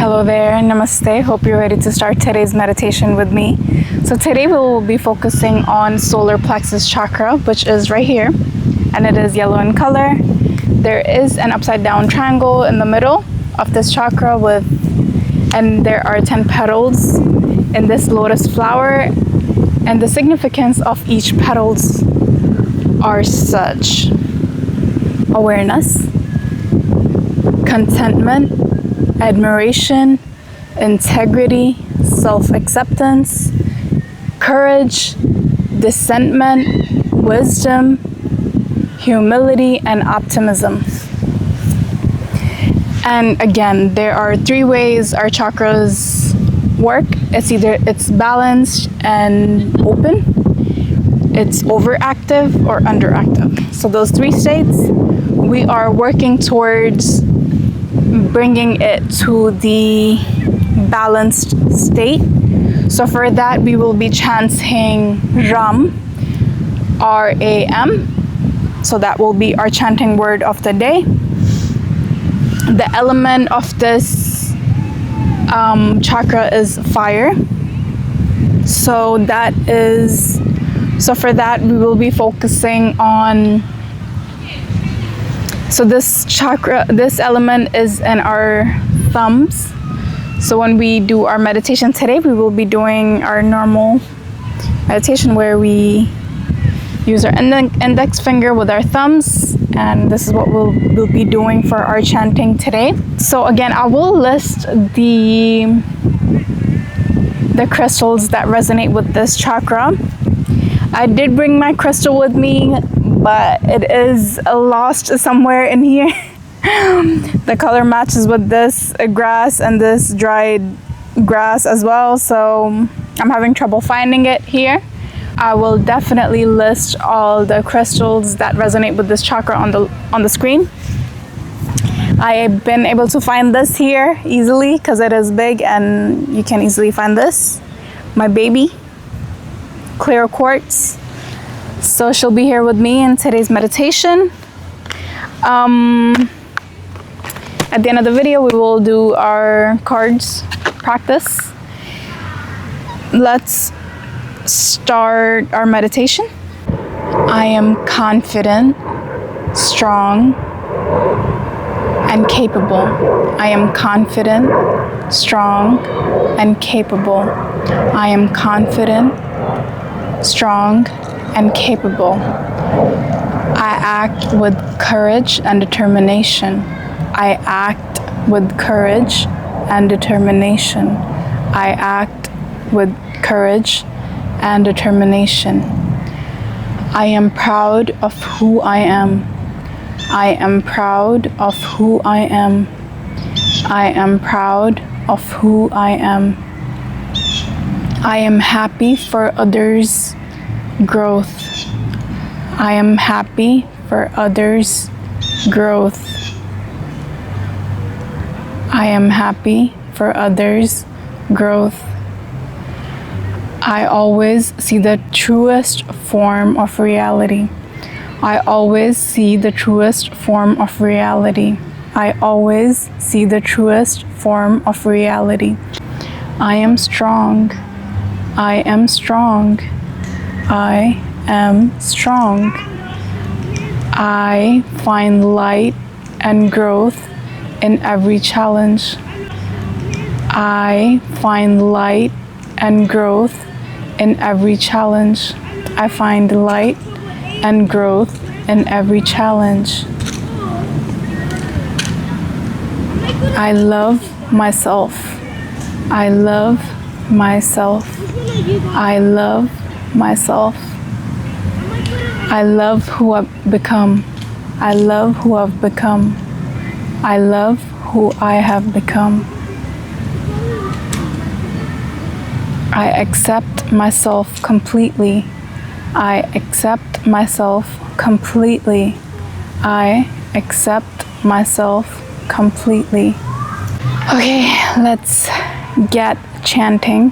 Hello there, namaste. Hope you're ready to start today's meditation with me. So today we will be focusing on Solar Plexus Chakra, which is right here, and it is yellow in color. There is an upside down triangle in the middle of this chakra and there are 10 petals in this lotus flower, and the significance of each petals are such: awareness, contentment, admiration, integrity, self-acceptance, courage, dissentment, wisdom, humility, and optimism. And again, there are 3 ways our chakras work. It's balanced and open, it's overactive or underactive. So those 3 states, we are working towards bringing it to the balanced state. So for that, we will be chanting Ram, R-A-M. So that will be our chanting word of the day. The element of this chakra is fire. So for that, we will be focusing on, so this chakra, this element is in our thumbs. So when we do our meditation today, we will be doing our normal meditation where we use our index finger with our thumbs, and this is what we'll be doing for our chanting today. So again, I will list the crystals that resonate with this chakra. I did bring my crystal with me, but it is lost somewhere in here. The color matches with this grass and this dried grass as well, so I'm having trouble finding it here. I will definitely list all the crystals that resonate with this chakra on the screen. I have been able to find this here easily because it is big and you can easily find this. My baby, clear quartz. So she'll be here with me in today's meditation. At the end of the video, we will do our cards practice. Let's start our meditation. I am confident, strong, and capable. I am confident, strong, and capable. I am confident, strong, and capable. I act with courage and determination. I act with courage and determination. I act with courage and determination. I am proud of who I am. I am proud of who I am. I am proud of who I am. I am happy for others' growth. I am happy for others' growth. I am happy for others' growth. I always see the truest form of reality. I always see the truest form of reality. I always see the truest form of reality. I am strong. I am strong. I am strong. I find light and growth in every challenge. I find light and growth in every challenge. I find light and growth in every challenge. I love myself. I love myself. I love myself. I love who I've become. I love who I've become. I love who I have become. I accept myself completely. I accept myself completely. I accept myself completely. Okay, let's get chanting.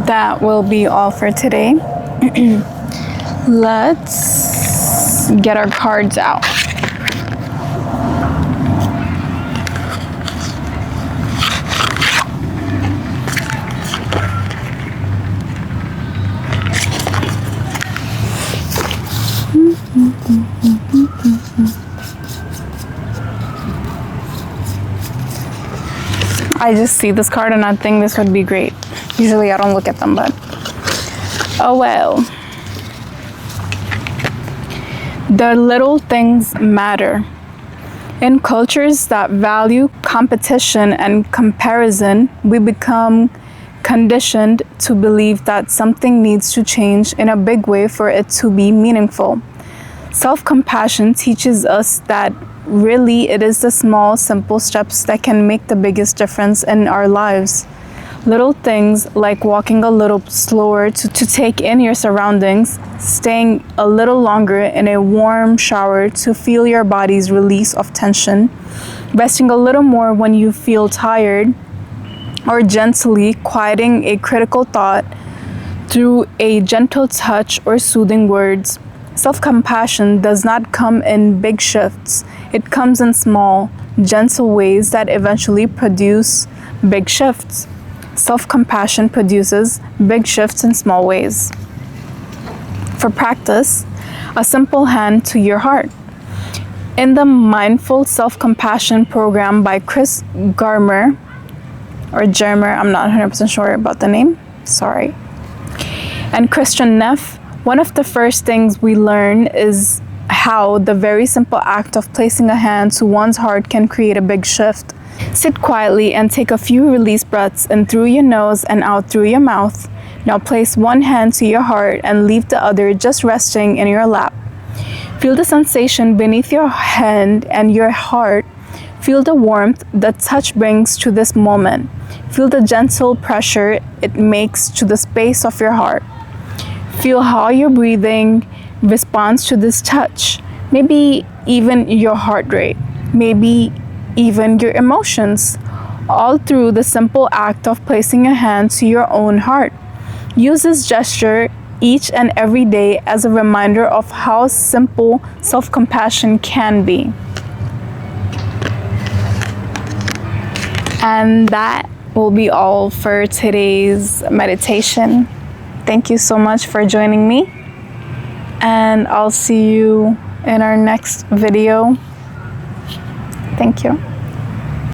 That will be all for today. Let's get our cards out. I just see this card and I think this would be great. Usually I don't look at them, but oh well. The little things matter. In cultures that value competition and comparison, we become conditioned to believe that something needs to change in a big way for it to be meaningful. Self-compassion teaches us that really it is the small, simple steps that can make the biggest difference in our lives. Little things like walking a little slower to take in your surroundings, staying a little longer in a warm shower to feel your body's release of tension, resting a little more when you feel tired, or gently quieting a critical thought through a gentle touch or soothing words. Self-compassion does not come in big shifts. It comes in small, gentle ways that eventually produce big shifts. Self-compassion produces big shifts in small ways. For practice, a simple hand to your heart. In the Mindful Self-Compassion program by Chris Germer, I'm not 100% sure about the name, sorry, and Christian Neff, one of the first things we learn is how the very simple act of placing a hand to one's heart can create a big shift. Sit quietly and take a few release breaths in through your nose and out through your mouth. Now place one hand to your heart and leave the other just resting in your lap. Feel the sensation beneath your hand and your heart. Feel the warmth that touch brings to this moment. Feel the gentle pressure it makes to the space of your heart. Feel how your breathing responds to this touch. Maybe even your heart rate. Maybe even your emotions. All through the simple act of placing a hand to your own heart. Use this gesture each and every day as a reminder of how simple self-compassion can be. And that will be all for today's meditation. Thank you so much for joining me, and I'll see you in our next video. Thank you.